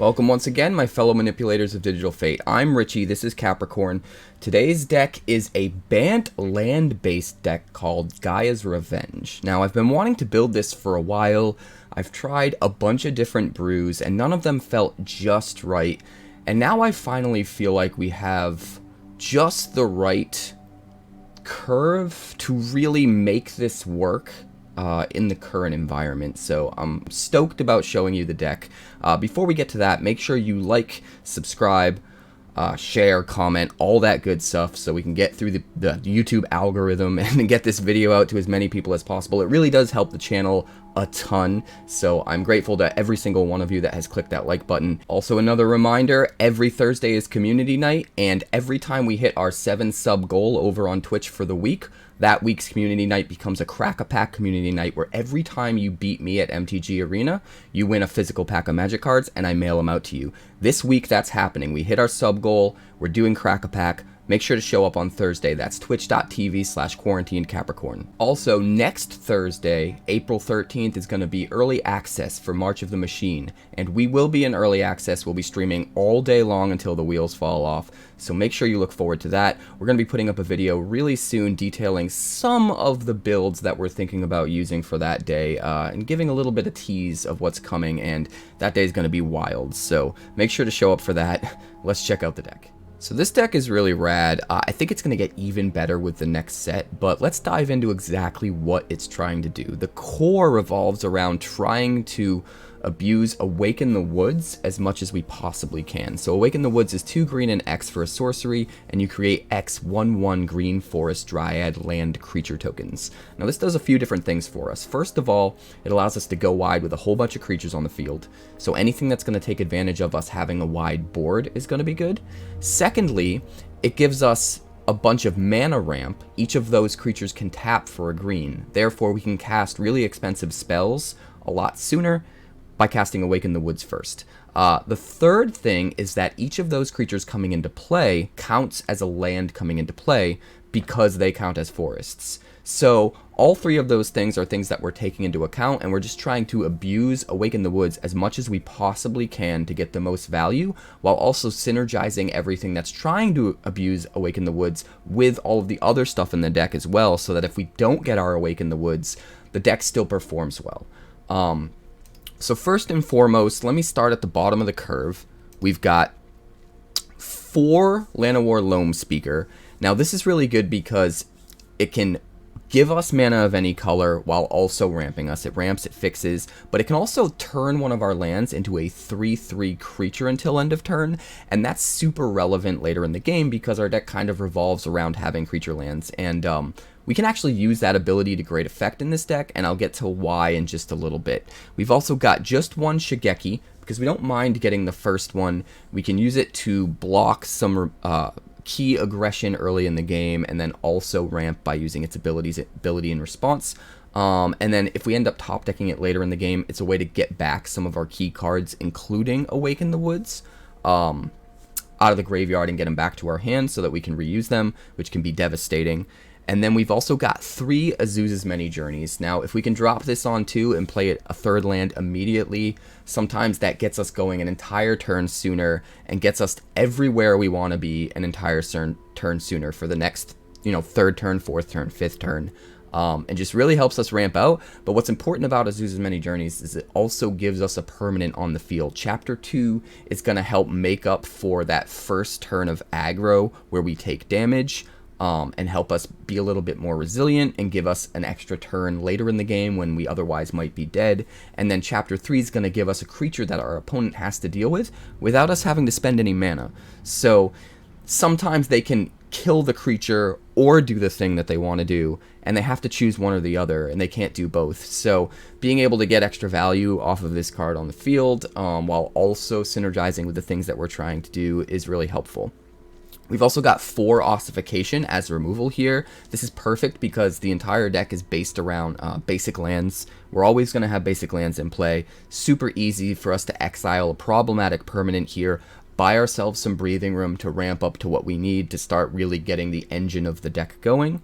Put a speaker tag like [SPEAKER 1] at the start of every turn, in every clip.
[SPEAKER 1] Welcome once again, my fellow manipulators of Digital Fate. I'm Richie, this is Capricorn. Today's deck is a Bant land-based deck called Gaea's Revenge. Now, I've been wanting to build this for a while. I've tried a bunch of different brews, and none of them felt just right. And now I finally feel like we have just the right curve to really make this work in the current environment. So I'm stoked about showing you the deck. Before we get to that, make sure you like, subscribe, share, comment, all that good stuff so we can get through the YouTube algorithm and get this video out to as many people as possible. It really does help the channel a ton, so I'm grateful to every single one of you that has clicked that like button. Also, another reminder, every Thursday is community night, and every time we hit our 7 sub goal over on Twitch for the week, that week's community night becomes a Crack-a-Pack community night where every time you beat me at MTG Arena, you win a physical pack of Magic cards and I mail them out to you. This week that's happening. We hit our sub goal, we're doing Crack-a-Pack. Make sure to show up on Thursday. That's twitch.tv/quarantinecapricorn. Also, next Thursday, April 13th, is going to be early access for March of the Machine. And we will be in early access. We'll be streaming all day long until the wheels fall off. So make sure you look forward to that. We're going to be putting up a video really soon detailing some of the builds that we're thinking about using for that day. And giving a little bit of tease of what's coming. And that day is going to be wild. So make sure to show up for that. Let's check out the deck. So this deck is really rad. I think it's going to get even better with the next set, but let's dive into exactly what it's trying to do. The core revolves around trying to abuse Awaken the Woods as much as we possibly can. So Awaken the Woods is 2 green and X for a sorcery, and you create X 1/1 green forest dryad land creature tokens. Now this does a few different things for us. First of all, it allows us to go wide with a whole bunch of creatures on the field. So anything that's going to take advantage of us having a wide board is going to be good. Secondly, it gives us a bunch of mana ramp. Each of those creatures can tap for a green. Therefore, we can cast really expensive spells a lot sooner by casting Awaken the Woods first. The third thing is that each of those creatures coming into play counts as a land coming into play because they count as forests. So all 3 of those things are things that we're taking into account, and we're just trying to abuse Awaken the Woods as much as we possibly can to get the most value, while also synergizing everything that's trying to abuse Awaken the Woods with all of the other stuff in the deck as well, so that if we don't get our Awaken the Woods, the deck still performs well. So first and foremost, let me start at the bottom of the curve. We've got 4 Llanowar Loamspeaker. Now this is really good because it can give us mana of any color while also ramping us. It ramps, it fixes, but it can also turn one of our lands into a 3/3 creature until end of turn, and that's super relevant later in the game because our deck kind of revolves around having creature lands, and we can actually use that ability to great effect in this deck, and I'll get to why in just a little bit. We've also got just 1 Shigeki, because we don't mind getting the first one. We can use it to block some key aggression early in the game, and then also ramp by using its ability in response. And then if we end up top decking it later in the game, it's a way to get back some of our key cards, including Awaken the Woods, out of the graveyard and get them back to our hand so that we can reuse them, which can be devastating. And then we've also got 3 Azusa's Many Journeys. Now, if we can drop this on 2 and play it a 3rd land immediately, sometimes that gets us going an entire turn sooner and gets us everywhere we want to be an entire turn sooner for the next, 3rd turn, 4th turn, 5th turn. And just really helps us ramp out. But what's important about Azusa's Many Journeys is it also gives us a permanent on the field. Chapter 2 is going to help make up for that first turn of aggro where we take damage. And help us be a little bit more resilient and give us an extra turn later in the game when we otherwise might be dead. And then Chapter 3 is going to give us a creature that our opponent has to deal with without us having to spend any mana. So sometimes they can kill the creature or do the thing that they want to do, and they have to choose one or the other, and they can't do both. So being able to get extra value off of this card on the field, while also synergizing with the things that we're trying to do, is really helpful. We've also got 4 Ossification as removal here. This is perfect because the entire deck is based around basic lands. We're always going to have basic lands in play. Super easy for us to exile a problematic permanent here, buy ourselves some breathing room to ramp up to what we need to start really getting the engine of the deck going.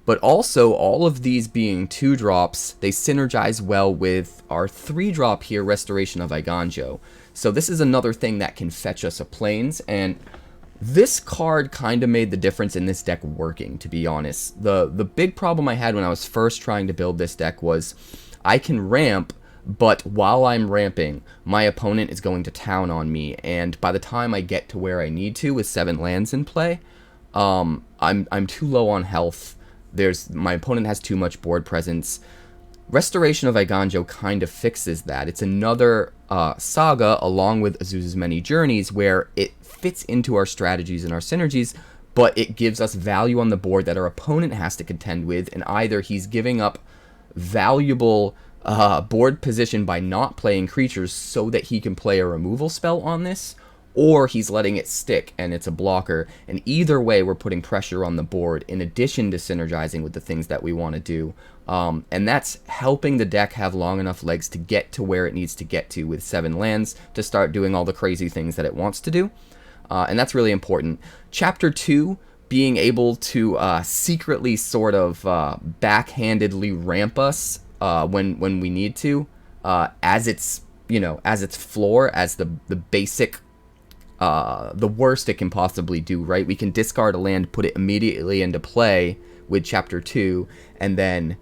[SPEAKER 1] But also, all of these being 2-drops, they synergize well with our 3-drop here, Restoration of Eiganjo. So this is another thing that can fetch us a plains, and this card kind of made the difference in this deck working, to be honest. The big problem I had when I was first trying to build this deck was I can ramp, but while I'm ramping, my opponent is going to town on me, and by the time I get to where I need to with 7 lands in play, I'm too low on health. My opponent has too much board presence. Restoration of Eiganjo kind of fixes that. It's another saga along with Azusa's Many Journeys where it fits into our strategies and our synergies, but it gives us value on the board that our opponent has to contend with, and either he's giving up valuable board position by not playing creatures so that he can play a removal spell on this, or he's letting it stick and it's a blocker, and either way we're putting pressure on the board in addition to synergizing with the things that we want to do, and that's helping the deck have long enough legs to get to where it needs to get to with 7 lands to start doing all the crazy things that it wants to do, and that's really important. Chapter 2, being able to secretly sort of backhandedly ramp us when we need to, as its floor, as the basic, the worst it can possibly do, right? We can discard a land, put it immediately into play with Chapter 2, and then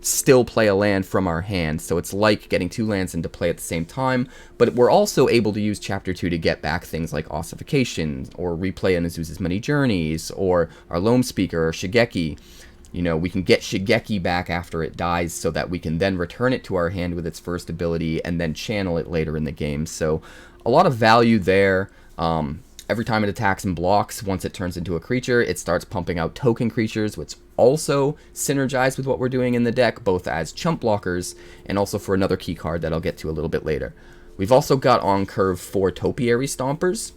[SPEAKER 1] still play a land from our hand. So it's like getting 2 lands into play at the same time, but we're also able to use Chapter 2 to get back things like Ossification, or replay an Azusa's Many Journeys, or our Loamspeaker, or Shigeki. We can get Shigeki back after it dies so that we can then return it to our hand with its first ability and then channel it later in the game. So a lot of value there. Every time it attacks and blocks, once it turns into a creature, it starts pumping out token creatures, which also synergize with what we're doing in the deck, both as chump blockers and also for another key card that I'll get to a little bit later. We've also got on curve 4 Topiary Stompers.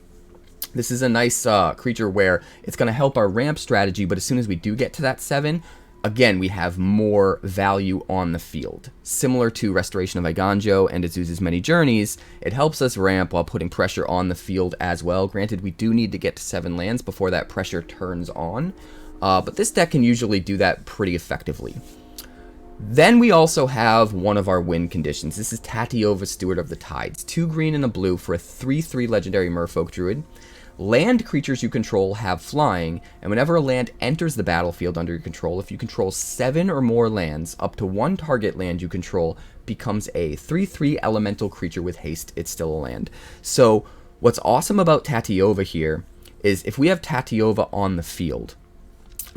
[SPEAKER 1] This is a nice creature where it's going to help our ramp strategy, but as soon as we do get to that 7, again, we have more value on the field. Similar to Restoration of Eiganjo and Azusa's Many Journeys, it helps us ramp while putting pressure on the field as well. Granted, we do need to get to 7 lands before that pressure turns on, but this deck can usually do that pretty effectively. Then we also have one of our win conditions. This is Tatyova, Steward of the Tides. 2 green and a blue for a 3/3 legendary Merfolk Druid. Land creatures you control have flying, and whenever a land enters the battlefield under your control, if you control 7 or more lands, up to 1 target land you control becomes a 3/3 elemental creature with haste. It's still a land. So what's awesome about Tatyova here is if we have Tatyova on the field,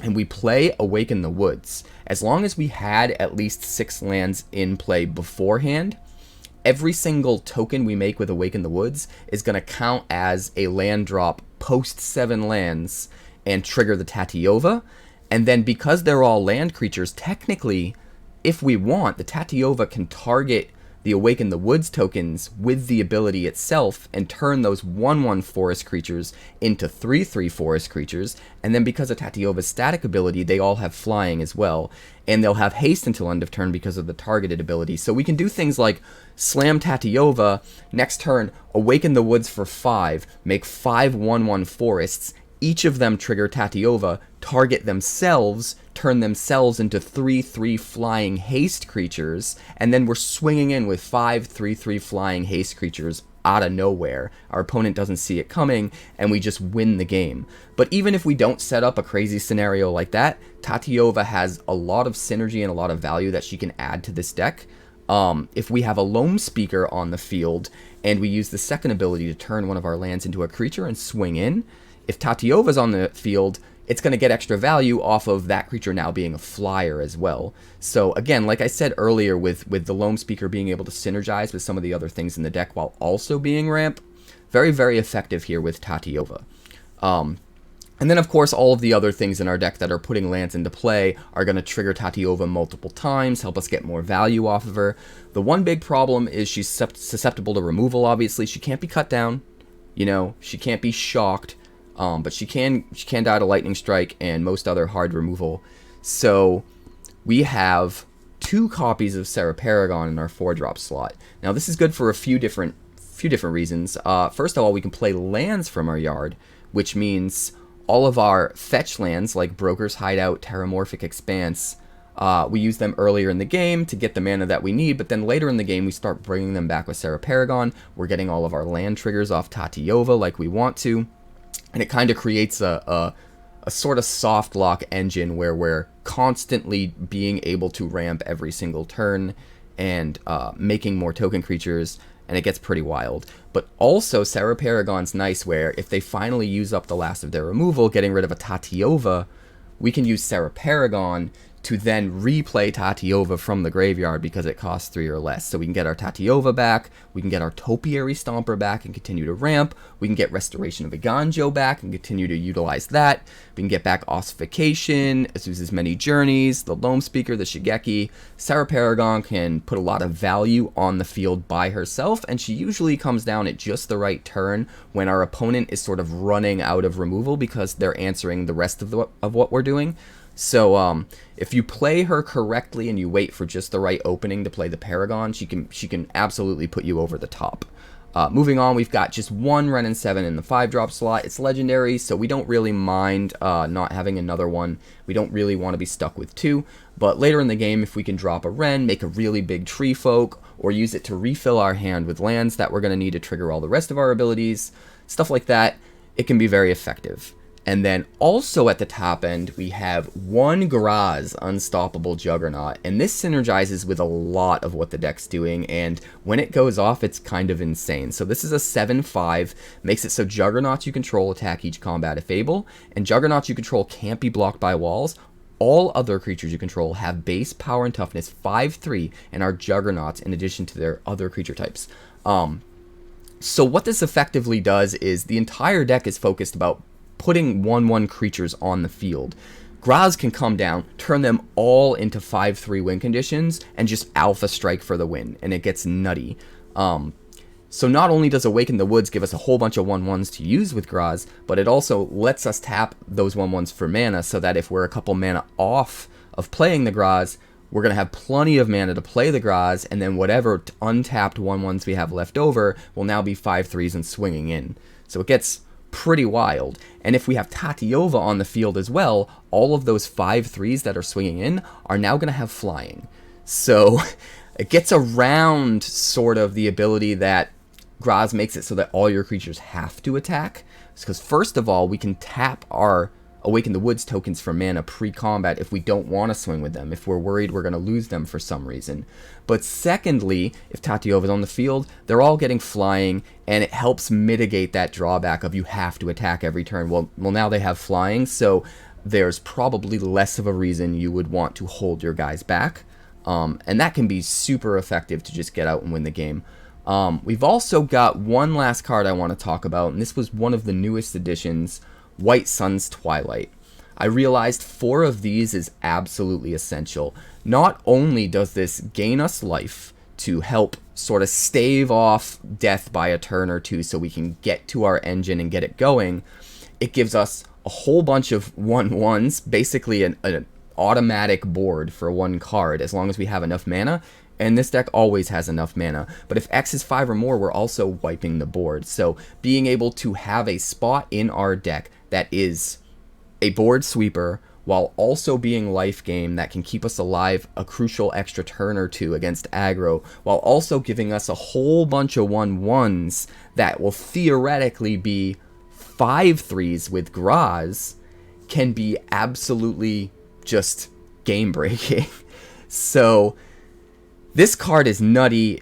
[SPEAKER 1] and we play Awaken the Woods, as long as we had at least 6 lands in play beforehand, every single token we make with Awaken the Woods is going to count as a land drop post 7 lands and trigger the Tatyova. And then because they're all land creatures, technically, if we want, the Tatyova can target the Awaken the Woods tokens with the ability itself and turn those 1/1 forest creatures into 3/3 forest creatures, and then because of Tatyova's static ability, they all have flying as well, and they'll have haste until end of turn because of the targeted ability. So we can do things like slam Tatyova, next turn Awaken the Woods for 5, make 5 1/1 forests, each of them trigger Tatyova, target themselves, turn themselves into 3/3 flying haste creatures, and then we're swinging in with 5 3/3 flying haste creatures out of nowhere. Our opponent doesn't see it coming, and we just win the game. But even if we don't set up a crazy scenario like that, Tatyova has a lot of synergy and a lot of value that she can add to this deck. If we have a Loamspeaker on the field, and we use the second ability to turn one of our lands into a creature and swing in, if Tatyova's on the field, it's going to get extra value off of that creature now being a flyer as well. So again, like I said earlier, with the Loamspeaker being able to synergize with some of the other things in the deck while also being ramp, very, very effective here with Tatyova. And then, of course, all of the other things in our deck that are putting lands into play are going to trigger Tatyova multiple times, help us get more value off of her. The one big problem is she's susceptible to removal, obviously. She can't be cut down, she can't be shocked. But she can die to Lightning Strike and most other hard removal. So we have 2 copies of Serra Paragon in our 4-drop slot. Now this is good for a few different reasons. First of all, we can play lands from our yard, which means All of our fetch lands, like Brokers Hideout, Terramorphic Expanse, we use them earlier in the game to get the mana that we need, but then later in the game we start bringing them back with Serra Paragon. We're getting all of our land triggers off Tatyova like we want to, and it kind of creates a sort of soft lock engine where we're constantly being able to ramp every single turn and making more token creatures, and it gets pretty wild. But also, Serra Paragon's nice where if they finally use up the last of their removal, getting rid of a Tatyova, we can use Serra Paragon to then replay Tatyova from the graveyard because it costs 3 or less. So we can get our Tatyova back, we can get our Topiary Stomper back and continue to ramp, we can get Restoration of Eiganjo back and continue to utilize that, we can get back Ossification, Azusa's Many Journeys, the Loamspeaker, the Shigeki. Serra Paragon can put a lot of value on the field by herself, and she usually comes down at just the right turn when our opponent is sort of running out of removal because they're answering the rest of what we're doing. So if you play her correctly and you wait for just the right opening to play the Paragon, she can absolutely put you over the top. Moving on, we've got just one Wrenn and Seven in the 5-drop slot. It's legendary, so we don't really mind not having another one. We don't really want to be stuck with 2. But later in the game, if we can drop a Wrenn, make a really big Tree Folk, or use it to refill our hand with lands that we're going to need to trigger all the rest of our abilities, stuff like that, it can be very effective. And then also at the top end, we have one Graaz Unstoppable Juggernaut, and this synergizes with a lot of what the deck's doing, and when it goes off, it's kind of insane. So this is a 7/5, makes it so Juggernauts you control attack each combat if able, and Juggernauts you control can't be blocked by walls. All other creatures you control have base power and toughness 5/3, and are Juggernauts in addition to their other creature types. So what this effectively does is the entire deck is focused about putting 1/1 creatures on the field. Graaz can come down, turn them all into 5/3 win conditions, and just alpha strike for the win, and it gets nutty. So not only does Awaken the Woods give us a whole bunch of 1/1s to use with Graaz, but it also lets us tap those 1/1s for mana, so that if we're a couple mana off of playing the Graaz, we're going to have plenty of mana to play the Graaz, and then whatever untapped 1/1s we have left over will now be 5/3s and swinging in. So it gets pretty wild. And if we have Tatyova on the field as well, all of those 5/3s that are swinging in are now going to have flying. So it gets around sort of the ability that Graaz makes it so that all your creatures have to attack. Because first of all, we can tap our Awaken the Woods tokens for mana pre-combat if we don't want to swing with them, if we're worried we're going to lose them for some reason. But secondly, if Tatyova's on the field, they're all getting flying, and it helps mitigate that drawback of you have to attack every turn. Well, now they have flying, so there's probably less of a reason you would want to hold your guys back. And that can be super effective to just get out and win the game. We've also got one last card I want to talk about, and this was one of the newest additions, White Sun's Twilight. I realized 4 of these is absolutely essential. Not only does this gain us life to help sort of stave off death by a turn or 2 so we can get to our engine and get it going, it gives us a whole bunch of 1/1s, basically an automatic board for 1 card as long as we have enough mana. And this deck always has enough mana. But if X is 5 or more, we're also wiping the board. So being able to have a spot in our deck that is a board sweeper while also being life game that can keep us alive a crucial extra turn or 2 against aggro, while also giving us a whole bunch of 1/1s that will theoretically be 5/3s with Graaz, can be absolutely just game breaking. So this card is nutty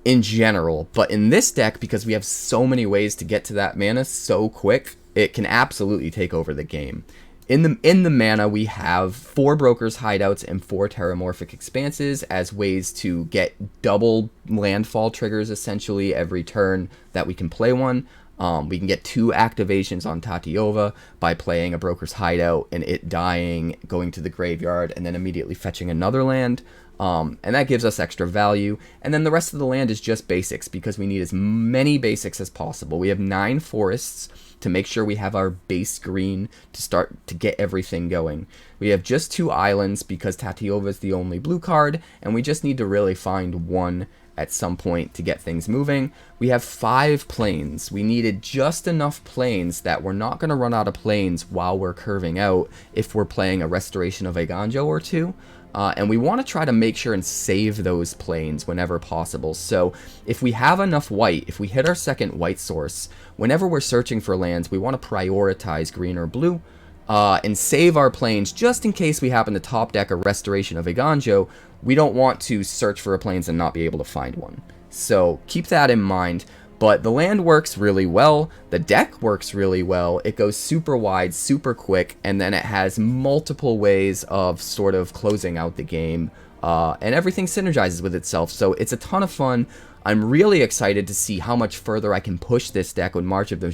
[SPEAKER 1] in general, but in this deck, because we have so many ways to get to that mana so quick, it can absolutely take over the game. In the mana, we have 4 Brokers Hideouts and 4 Terramorphic Expanses as ways to get double landfall triggers essentially every turn that we can play one. We can get 2 activations on Tatyova by playing a Broker's Hideout and it dying, going to the graveyard, and then immediately fetching another land. And that gives us extra value. And then the rest of the land is just basics, because we need as many basics as possible. We have 9 forests to make sure we have our base green to start to get everything going. We have just 2 islands because Tatyova is the only blue card, and we just need to really find 1 at some point to get things moving. We have 5 planes. We needed just enough planes that we're not going to run out of planes while we're curving out if we're playing a Restoration of Eiganjo or 2. And we want to try to make sure and save those planes whenever possible. So if we have enough white, if we hit our second white source, whenever we're searching for lands, we want to prioritize green or blue and save our planes just in case we happen to top deck a Restoration of Eiganjo. We don't want to search for a planes and not be able to find one. So keep that in mind. But the land works really well, the deck works really well, it goes super wide, super quick, and then it has multiple ways of sort of closing out the game, and everything synergizes with itself, so it's a ton of fun. I'm really excited to see how much further I can push this deck when March of the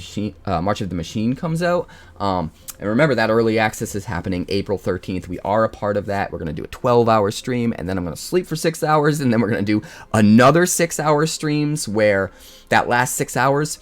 [SPEAKER 1] Machine comes out. And remember, that early access is happening April 13th. We are a part of that. We're going to do a 12-hour stream, and then I'm going to sleep for 6 hours, and then we're going to do another 6-hour streams where that last 6 hours,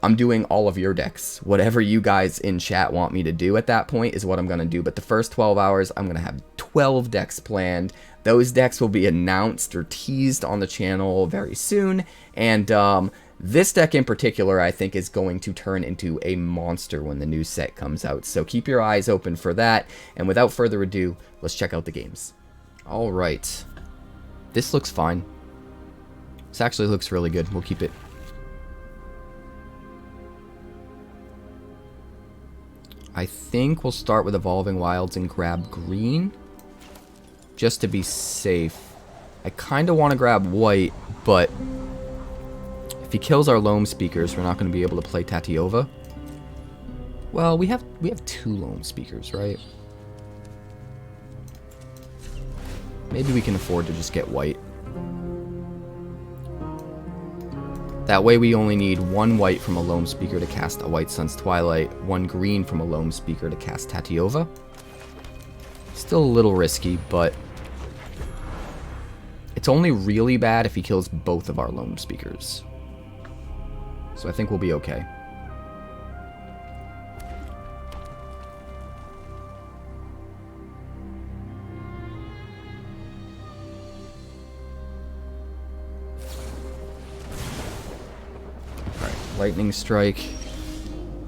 [SPEAKER 1] I'm doing all of your decks. Whatever you guys in chat want me to do at that point is what I'm going to do. But the first 12 hours, I'm going to have 12 decks planned. Those decks will be announced or teased on the channel very soon. And this deck in particular, I think, is going to turn into a monster when the new set comes out. So keep your eyes open for that. And without further ado, let's check out the games. All right. This looks fine. This actually looks really good. We'll keep it. I think we'll start with Evolving Wilds and grab green, just to be safe. I kind of want to grab white, but if he kills our Loamspeakers, we're not going to be able to play Tatyova. Well, we have 2 Loamspeakers, right? Maybe we can afford to just get white. That way we only need 1 white from a Loamspeaker to cast a White Sun's Twilight, 1 green from a Loamspeaker to cast Tatyova. Still a little risky, but it's only really bad if he kills both of our Loamspeakers. So I think we'll be okay. Lightning Strike,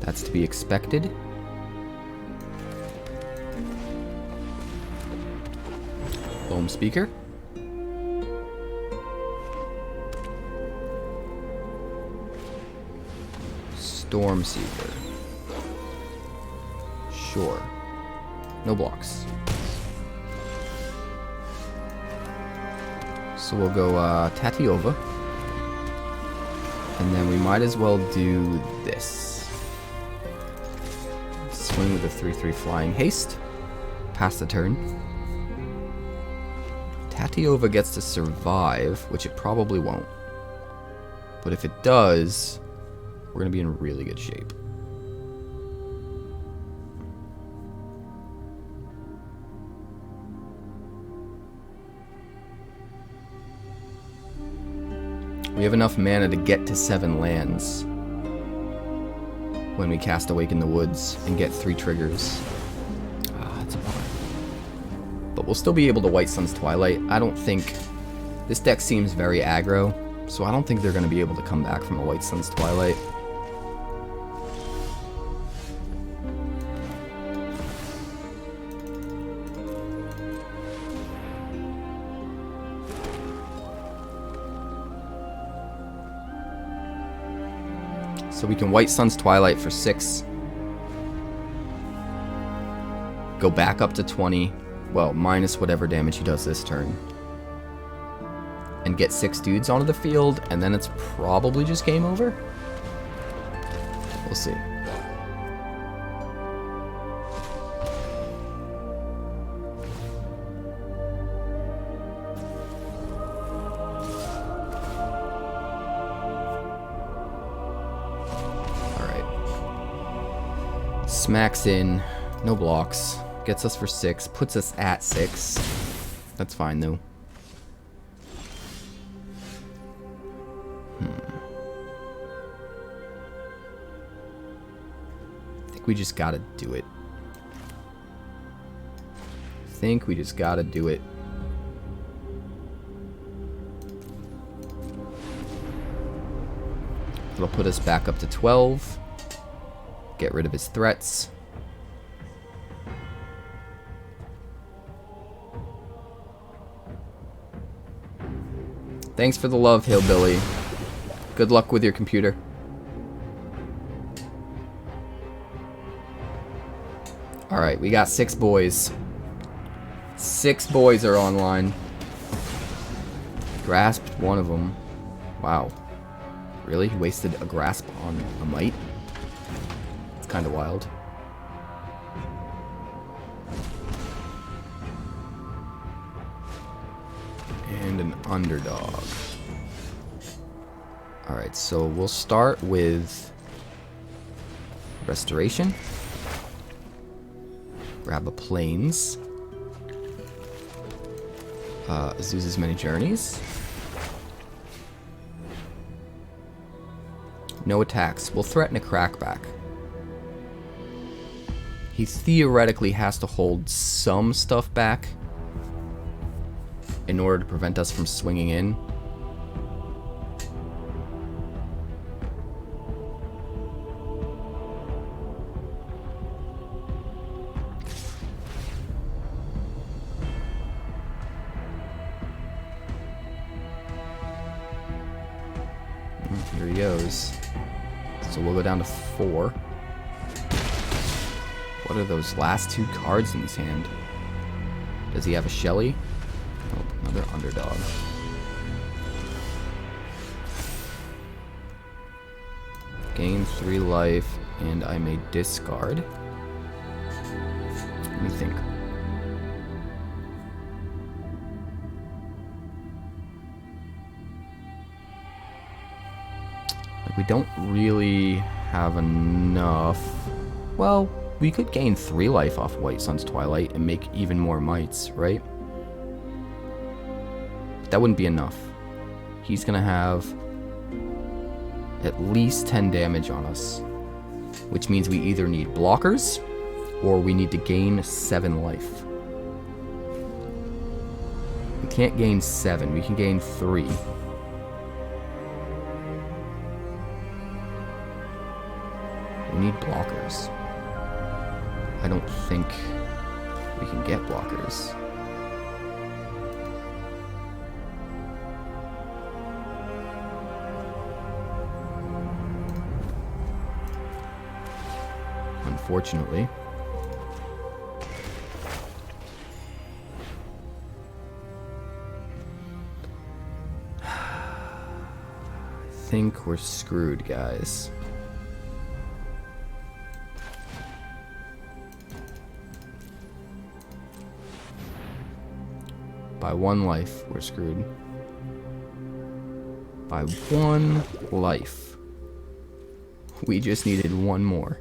[SPEAKER 1] that's to be expected. Loamspeaker. Stormseeker. Sure. No blocks. So we'll go Tatyova. And then we might as well do this. Swing with a 3/3 Flying Haste. Pass the turn. Tatyova gets to survive, which it probably won't. But if it does, we're going to be in really good shape. We have enough mana to get to 7 lands when we cast Awaken the Woods and get 3 triggers. That's a bummer. But we'll still be able to White Sun's Twilight. I don't think... This deck seems very aggro, so I don't think they're going to be able to come back from a White Sun's Twilight. So we can White Sun's Twilight for 6. Go back up to 20. Well, minus whatever damage he does this turn. And get 6 dudes onto the field, and then it's probably just game over? We'll see. Smacks in, no blocks, gets us for 6, puts us at 6. That's fine though. I think we just gotta do it. It'll put us back up to 12. Get rid of his threats. Thanks for the love, Hillbilly. Good luck with your computer. Alright, we got 6 boys. 6 boys are online. Grasped one of them. Wow. Really? He wasted a grasp on a mite? It's kind of wild. And an underdog. Alright, so we'll start with Restoration. Grab a Plains. Azusa's Many Journeys. No attacks. We'll threaten a crackback. He theoretically has to hold some stuff back in order to prevent us from swinging in. Here he goes. So we'll go down to 4. What are those last 2 cards in his hand? Does he have a Shelly? Oh, another underdog. Gain 3 life, and I may discard. Let me think. We don't really have enough. Well, we could gain 3 life off White Sun's Twilight and make even more mites, right? But that wouldn't be enough. He's gonna have at least 10 damage on us, which means we either need blockers or we need to gain 7 life. We can't gain 7, we can gain 3. We need blockers. I don't think we can get blockers. Unfortunately. I think we're screwed, guys. By 1 life, we're screwed. By 1 life. We just needed 1 more.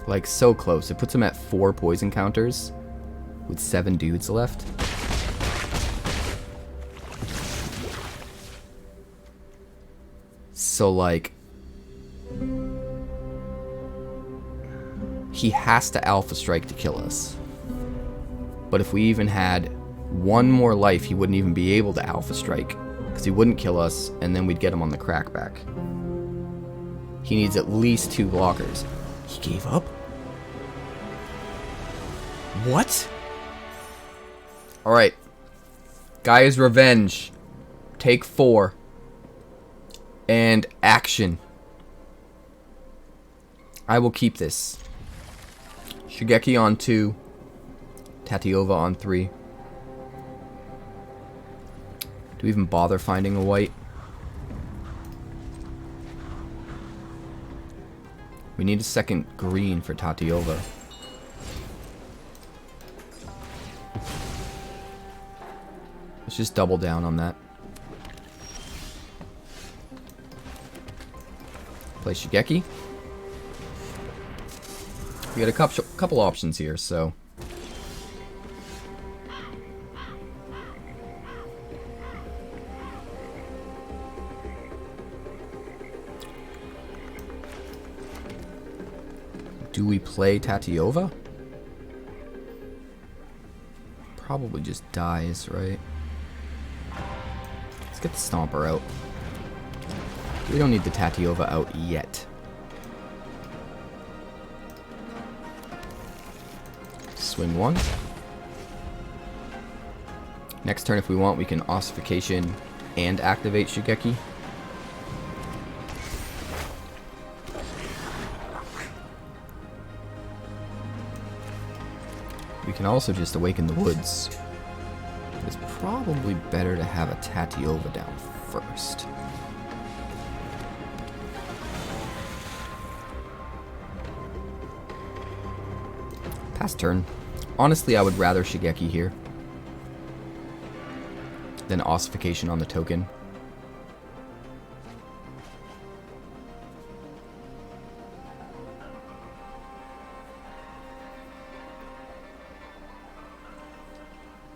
[SPEAKER 1] Like, so close. It puts him at 4 poison counters with 7 dudes left. So, like, he has to Alpha Strike to kill us. But if we even had 1 more life, he wouldn't even be able to Alpha Strike, because he wouldn't kill us, and then we'd get him on the crackback. He needs at least 2 blockers. He gave up? What? Alright. Gaia's Revenge. Take 4. And action. I will keep this. Shigeki on 2. Tatyova on 3. Do we even bother finding a white? We need a second green for Tatyova. Let's just double down on that. Play Shigeki. We got a couple options here, so we play Tatyova? Probably just dies, right? Let's get the Stomper out. We don't need the Tatyova out yet. Swing one. Next turn, if we want, we can Ossification and activate Shigeki. We can also just Awaken the Woods. It's probably better to have a Tatyova down first. Pass turn. Honestly, I would rather Shigeki here than Ossification on the token.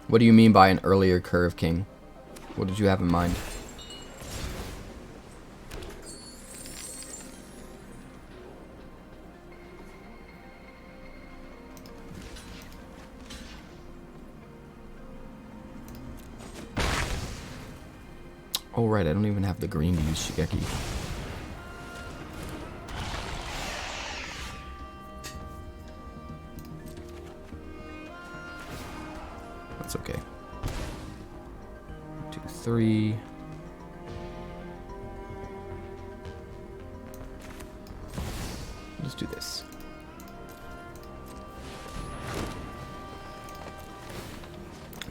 [SPEAKER 1] What do you mean by an earlier curve, King? What did you have in mind? Oh right, I don't even have the green to use Shigeki. That's okay. 1, 2, 3. Let's do this.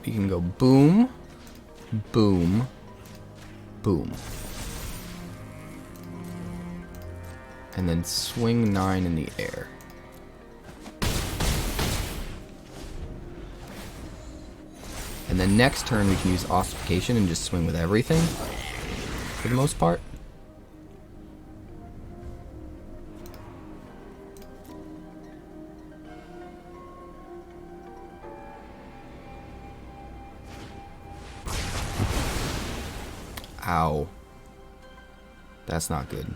[SPEAKER 1] We can go boom, boom, boom. And then swing 9 in the air. And then next turn we can use Ossification and just swing with everything, for the most part. Ow. That's not good.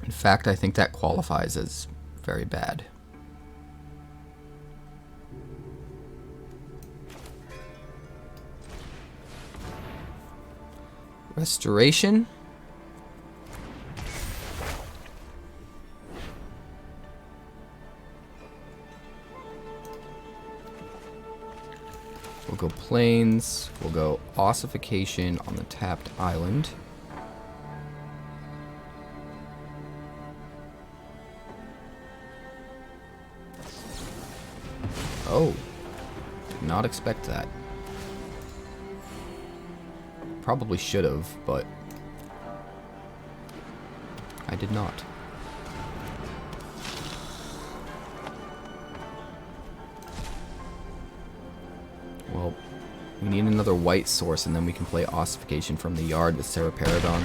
[SPEAKER 1] In fact, I think that qualifies as very bad. Restoration. We'll go Plains. We'll go Ossification on the tapped island. Oh, did not expect that. Probably should have, but I did not. Well, we need another white source, and then we can play Ossification from the yard with Serra Paragon.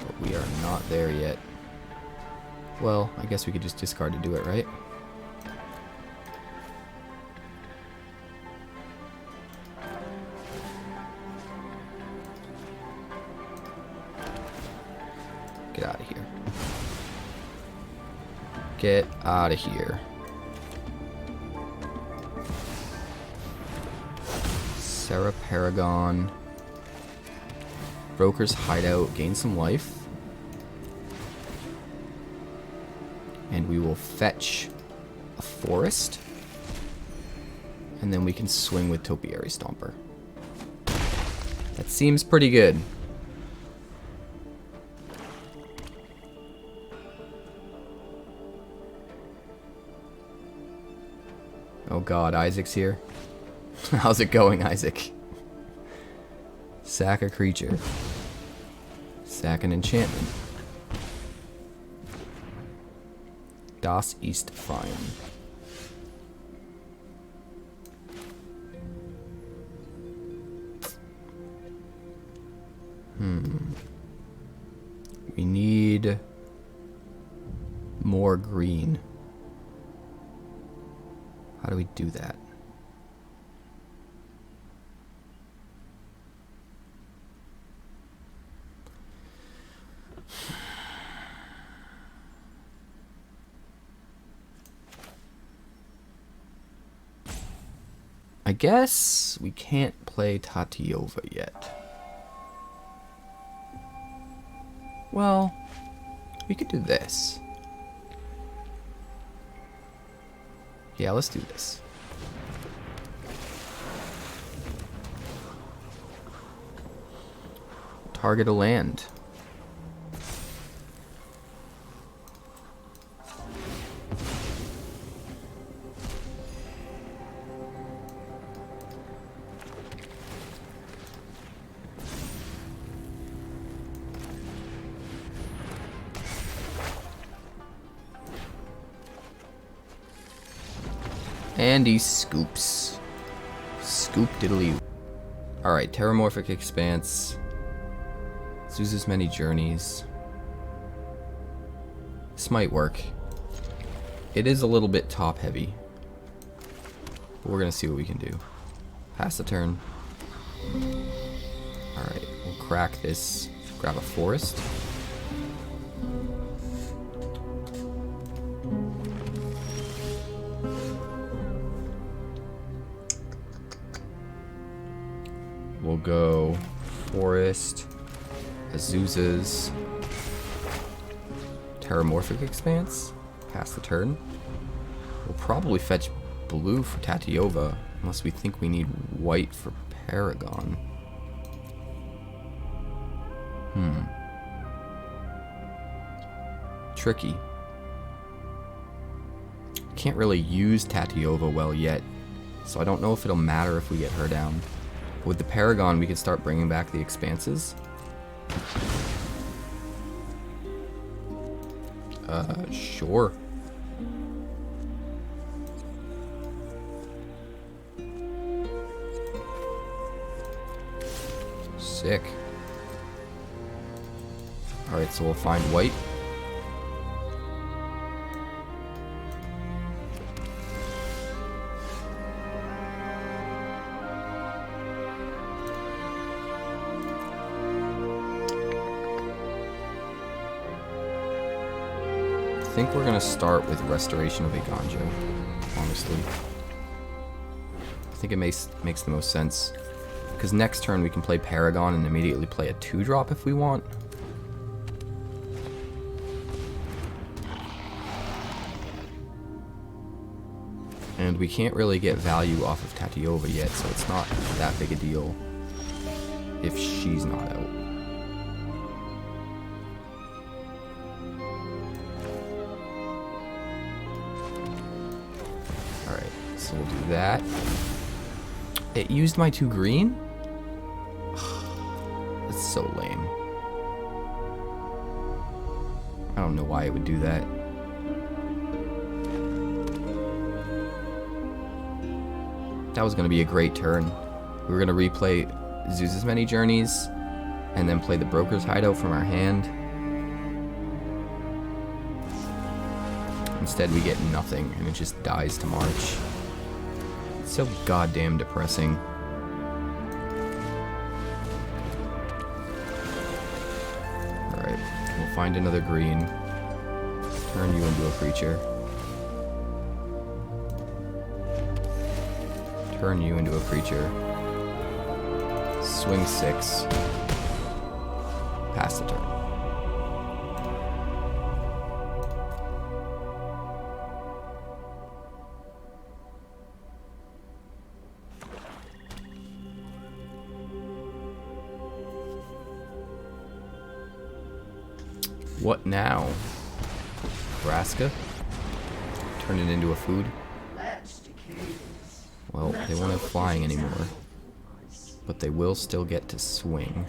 [SPEAKER 1] But we are not there yet. Well, I guess we could just discard to do it, right? Get out of here. Get out of here. Serra Paragon. Brokers Hideout. Gain some life. And we will fetch a forest. And then we can swing with Topiary Stomper. That seems pretty good. Oh god, Isaac's here. How's it going, Isaac? Sack a creature. Sack an enchantment. Das ist fein. We need more green. How do we do that? I guess we can't play Tatyova yet. Well, we could do this. Yeah, let's do this. Target a land. And he scoops. Scoop diddly. Alright, Terramorphic Expanse. Azusa's Many Journeys. This might work. It is a little bit top heavy. But we're gonna see what we can do. Pass the turn. Alright, we'll crack this. Grab a forest. We'll go forest, Azusa's Terramorphic Expanse, pass the turn. We'll probably fetch blue for Tatyova, unless we think we need white for Paragon. Tricky. Can't really use Tatyova well yet, so I don't know if it'll matter if we get her down. With the Paragon, we could start bringing back the expanses. Sure. Sick. Alright, so we'll find white. I think we're gonna start with Restoration of Eiganjo, honestly. I think it makes the most sense. Because next turn we can play Paragon and immediately play a 2-drop if we want. And we can't really get value off of Tatyova yet, so it's not that big a deal if she's not out. Alright, so we'll do that. It used my 2 green? That's so lame. I don't know why it would do that. That was going to be a great turn. We were going to replay Azusa's Many Journeys and then play the Brokers Hideout from our hand. Instead we get nothing and it just dies to March. It's so goddamn depressing. Alright, we'll find another green. Turn you into a creature. Turn you into a creature. Swing 6. Pass the turn. What now? Nebraska? Turn it into a food? Well, they won't have flying anymore, but they will still get to swing.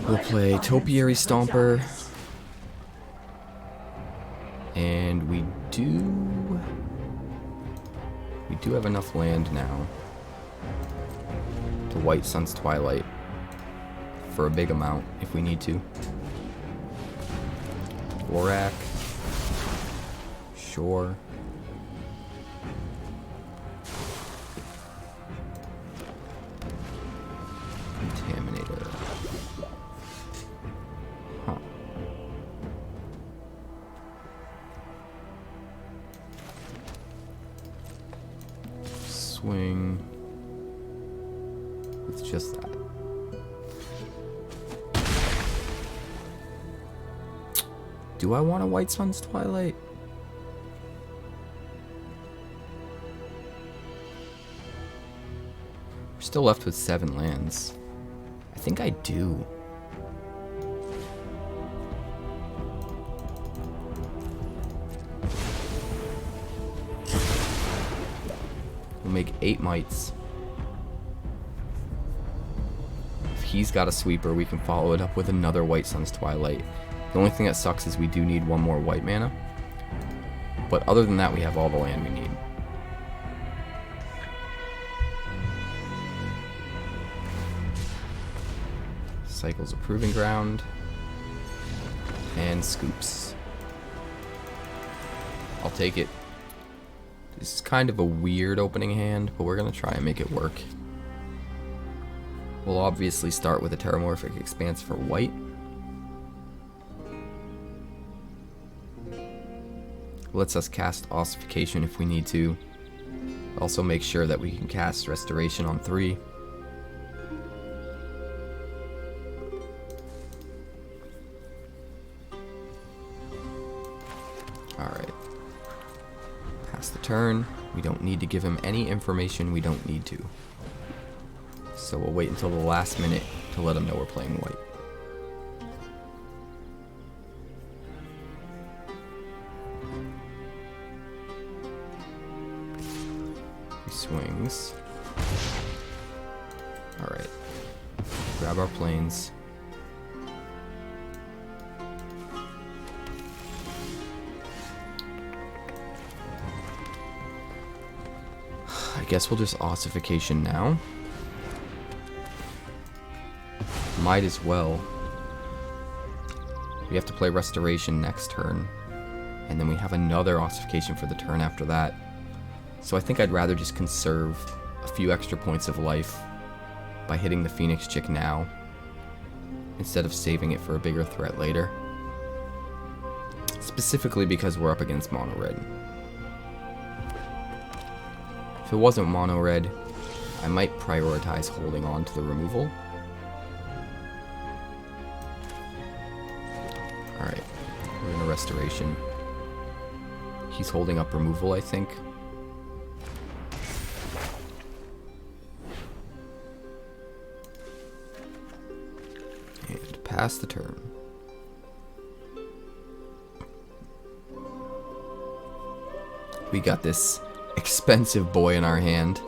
[SPEAKER 1] We'll play Topiary Stomper, and we do have enough land now to White Sun's Twilight for a big amount if we need to. Borak. Sure. Contaminator. swing with just that. Do I want a White Sun's Twilight? We're still left with 7 lands. I think I do. We'll make 8 mites. If he's got a sweeper, we can follow it up with another White Sun's Twilight. The only thing that sucks is we do need 1 more white mana. But other than that, we have all the land we need. Cycles of Proving Ground. And Scoops. I'll take it. This is kind of a weird opening hand, but we're going to try and make it work. We'll obviously start with a Terramorphic Expanse for white. Lets us cast Ossification if we need to. Also make sure that we can cast Restoration on 3. Alright. Pass the turn. We don't need to give him any information we don't need to. So we'll wait until the last minute to let him know we're playing white. Swings. Alright. Grab our planes. I guess we'll just Ossification now. Might as well. We have to play Restoration next turn. And then we have another Ossification for the turn after that. So I think I'd rather just conserve a few extra points of life by hitting the Phoenix Chick now, instead of saving it for a bigger threat later. Specifically because we're up against mono red. If it wasn't mono red, I might prioritize holding on to the removal. Alright, we're in a Restoration. He's holding up removal, I think. Pass the turn. We got this expensive boy in our hand,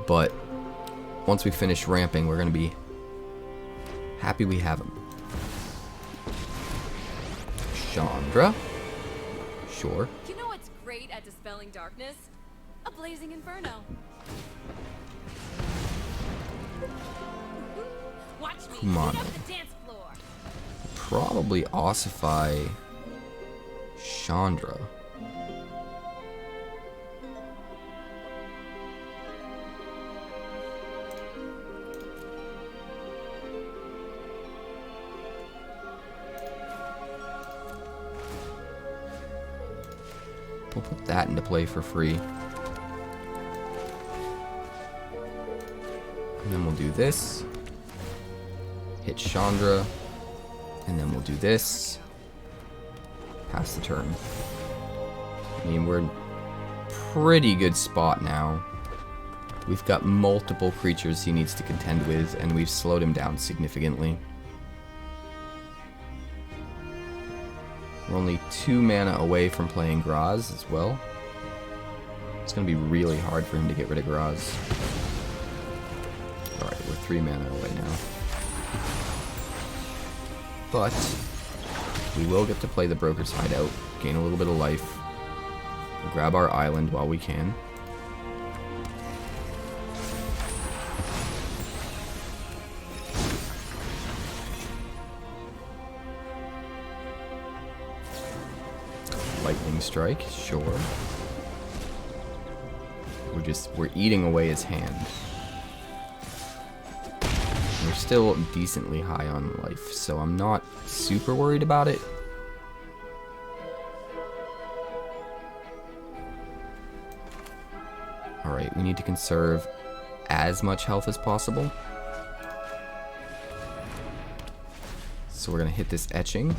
[SPEAKER 1] but once we finish ramping, we're going to be happy we have him. Chandra. Sure.
[SPEAKER 2] You know what's great at dispelling darkness? A blazing inferno. Watch me.
[SPEAKER 1] Come on.
[SPEAKER 2] Up the dance floor.
[SPEAKER 1] Probably ossify Chandra. We'll put that into play for free. And then we'll do this. Hit Chandra. And then we'll do this. Pass the turn. I mean, we're in a pretty good spot now. We've got multiple creatures he needs to contend with, and we've slowed him down significantly. We're only 2 mana away from playing Graaz as well. It's going to be really hard for him to get rid of Graaz. Alright, we're 3 mana away now. But we will get to play the Brokers Hideout, gain a little bit of life. We'll grab our island while we can. Lightning Strike, sure. We're eating away his hand. We're still decently high on life, so I'm not super worried about it. Alright, we need to conserve as much health as possible. So we're going to hit this etching.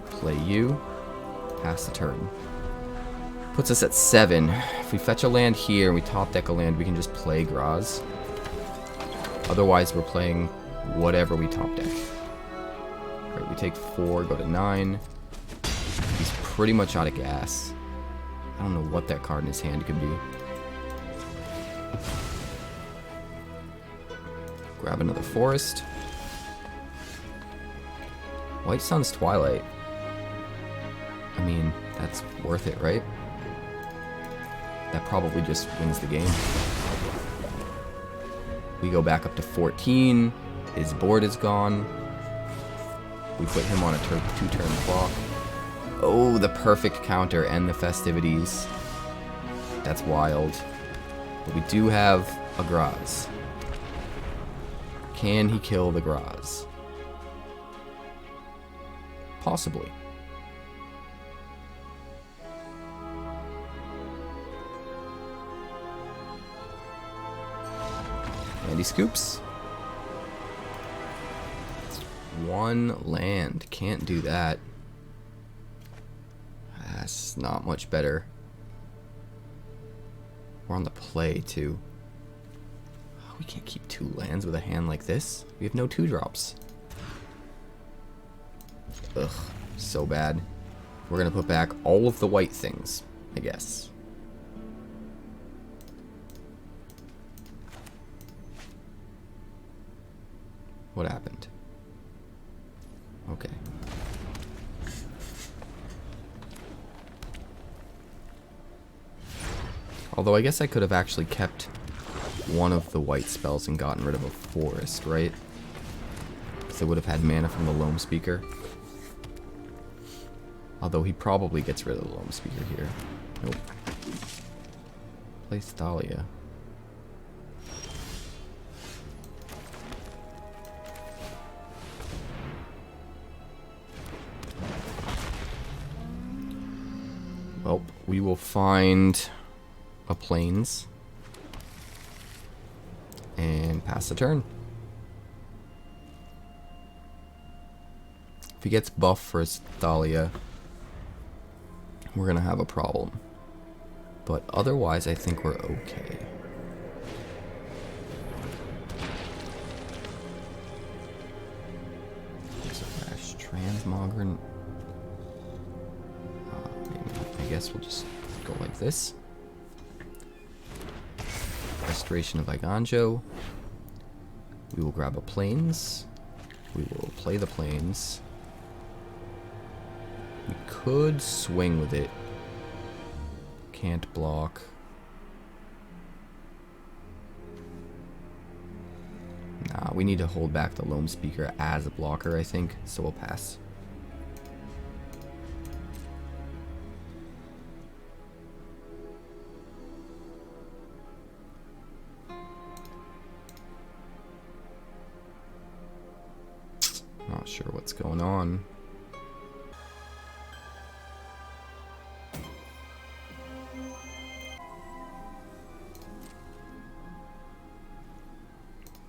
[SPEAKER 1] Play you. Pass the turn. Puts us at 7. If we fetch a land here and we top deck a land, we can just play Graaz. Otherwise, we're playing whatever we top deck. Alright, we take 4, go to 9. He's pretty much out of gas. I don't know what that card in his hand could be. Grab another forest. White Sun's Twilight. I mean, that's worth it, right? That probably just wins the game. We go back up to 14. His board is gone. We put him on a 2-turn clock. Oh, the perfect counter and the festivities. That's wild. But we do have a Graaz. Can he kill the Graaz? Possibly. And he scoops. 1 land. Can't do that. That's not much better. We're on the play, too. We can't keep 2 lands with a hand like this. We have no 2-drops. Ugh, so bad. We're gonna put back all of the white things, I guess. What happened? Okay. Although I guess I could have actually kept one of the white spells and gotten rid of a forest, right? Because they would have had mana from the Loamspeaker. Although he probably gets rid of the Loamspeaker here. Nope. Play Thalia. Well, we will find a Plains and pass the turn. If he gets buffed for his Thalia, we're gonna have a problem. But otherwise, I think we're okay. There's a Rash Transmogrant. I guess we'll just go like this. Restoration of Eiganjo. We will grab a Plains. We will play the Plains. We could swing with it. Can't block. Nah, we need to hold back the Loamspeaker as a blocker, I think, so we'll pass. Not sure what's going on.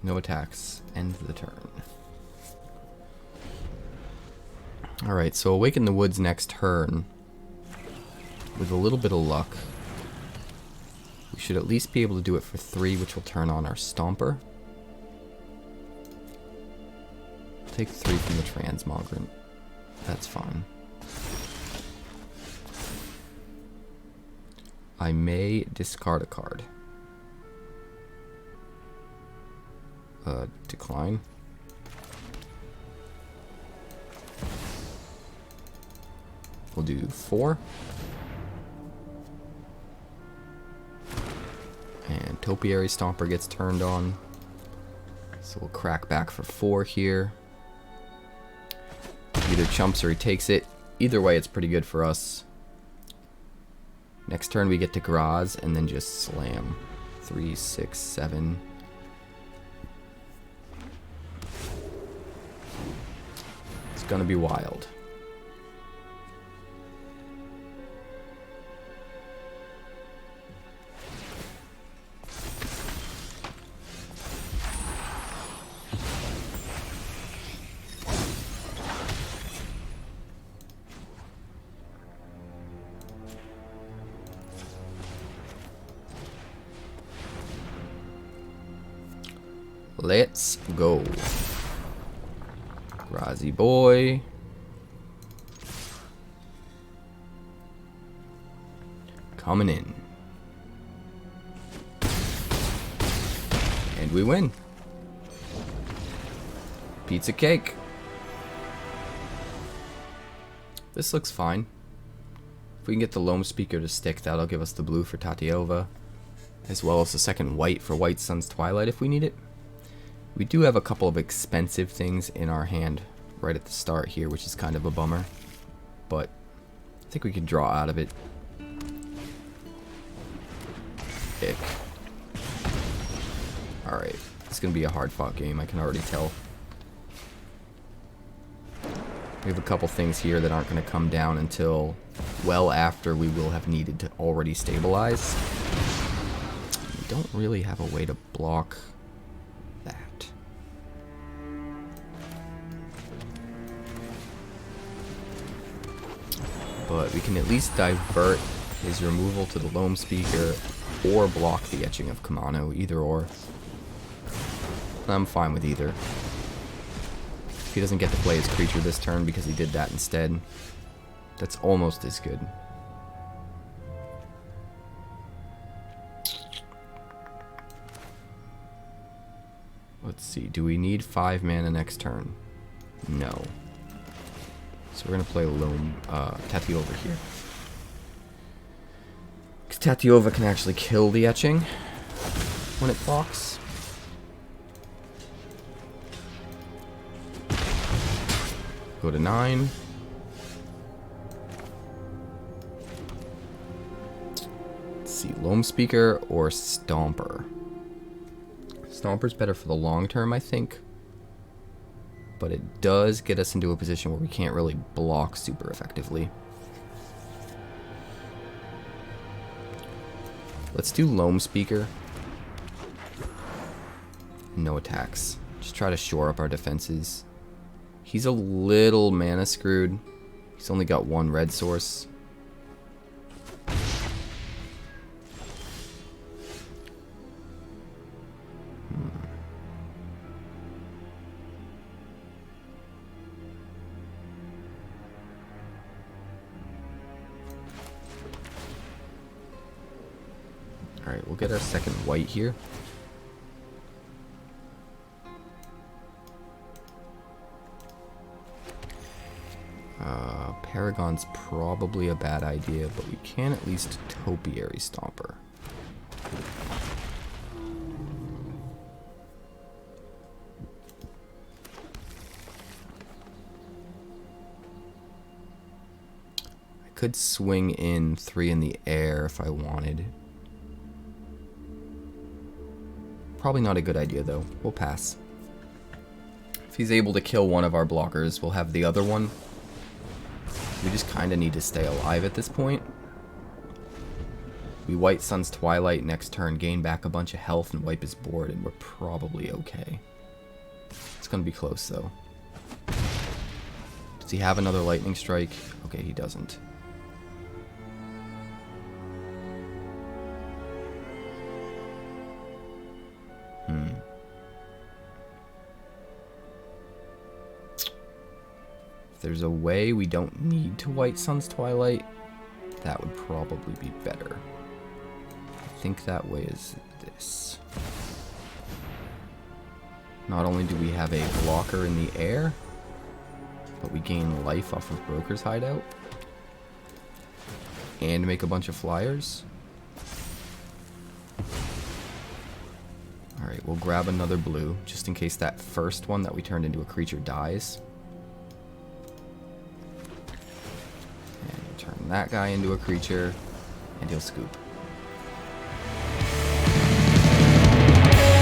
[SPEAKER 1] No attacks. End the turn. Alright, so Awaken the Woods next turn. With a little bit of luck, we should at least be able to do it for 3, which will turn on our Stomper. Take 3 from the Transmogrant. That's fine. I may discard a card. Decline. We'll do 4. And Topiary Stomper gets turned on. So we'll crack back for 4 here. Either chumps or he takes it. Either way, it's pretty good for us. Next turn we get to Graaz and then just slam. 3, 6, 7. It's gonna be wild. Let's go. Grazy boy. Coming in. And we win. Pizza cake. This looks fine. If we can get the Loamspeaker to stick, that'll give us the blue for Tatyova, as well as the second white for White Sun's Twilight if we need it. We do have a couple of expensive things in our hand right at the start here, which is kind of a bummer, but I think we can draw out of it. Ick. Alright, it's going to be a hard-fought game, I can already tell. We have a couple things here that aren't going to come down until well after we will have needed to already stabilize. We don't really have a way to block that. But we can at least divert his removal to the Loamspeaker or block the etching of Kamano, either or. I'm fine with either. He doesn't get to play his creature this turn because he did that instead. That's almost as good. Let's see, do we need 5 mana next turn? No. So we're gonna play Tatyova here. Because Tatyova can actually kill the etching when it blocks. Go to 9. Let's see, Loamspeaker or Stomper. Stomper's better for the long term, I think. But it does get us into a position where we can't really block super effectively. Let's do Loamspeaker. No attacks. Just try to shore up our defenses. He's a little mana screwed. He's only got 1 red source. Alright, we'll get our second white here. Paragon's probably a bad idea, but we can at least Topiary Stomper. I could swing in 3 in the air if I wanted. Probably not a good idea though. We'll pass. If he's able to kill one of our blockers, we'll have the other one. We just kind of need to stay alive at this point. We White Sun's Twilight next turn, gain back a bunch of health and wipe his board, and we're probably okay. It's going to be close though. Does he have another lightning strike? Okay, he doesn't. If there's a way we don't need to White Sun's Twilight, that would probably be better. I think that way is this. Not only do we have a blocker in the air, but we gain life off of Brokers Hideout. And make a bunch of flyers. Alright, we'll grab another blue, just in case that first one that we turned into a creature dies. Turn that guy into a creature, and he'll scoop.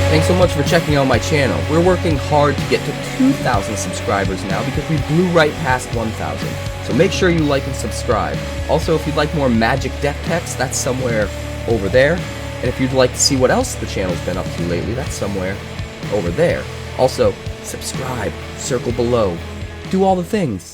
[SPEAKER 1] Thanks so much for checking out my channel. We're working hard to get to 2,000 subscribers now because we blew right past 1,000. So make sure you like and subscribe. Also, if you'd like more Magic deck text, that's somewhere over there. And if you'd like to see what else the channel's been up to lately, that's somewhere over there. Also, subscribe, circle below, do all the things.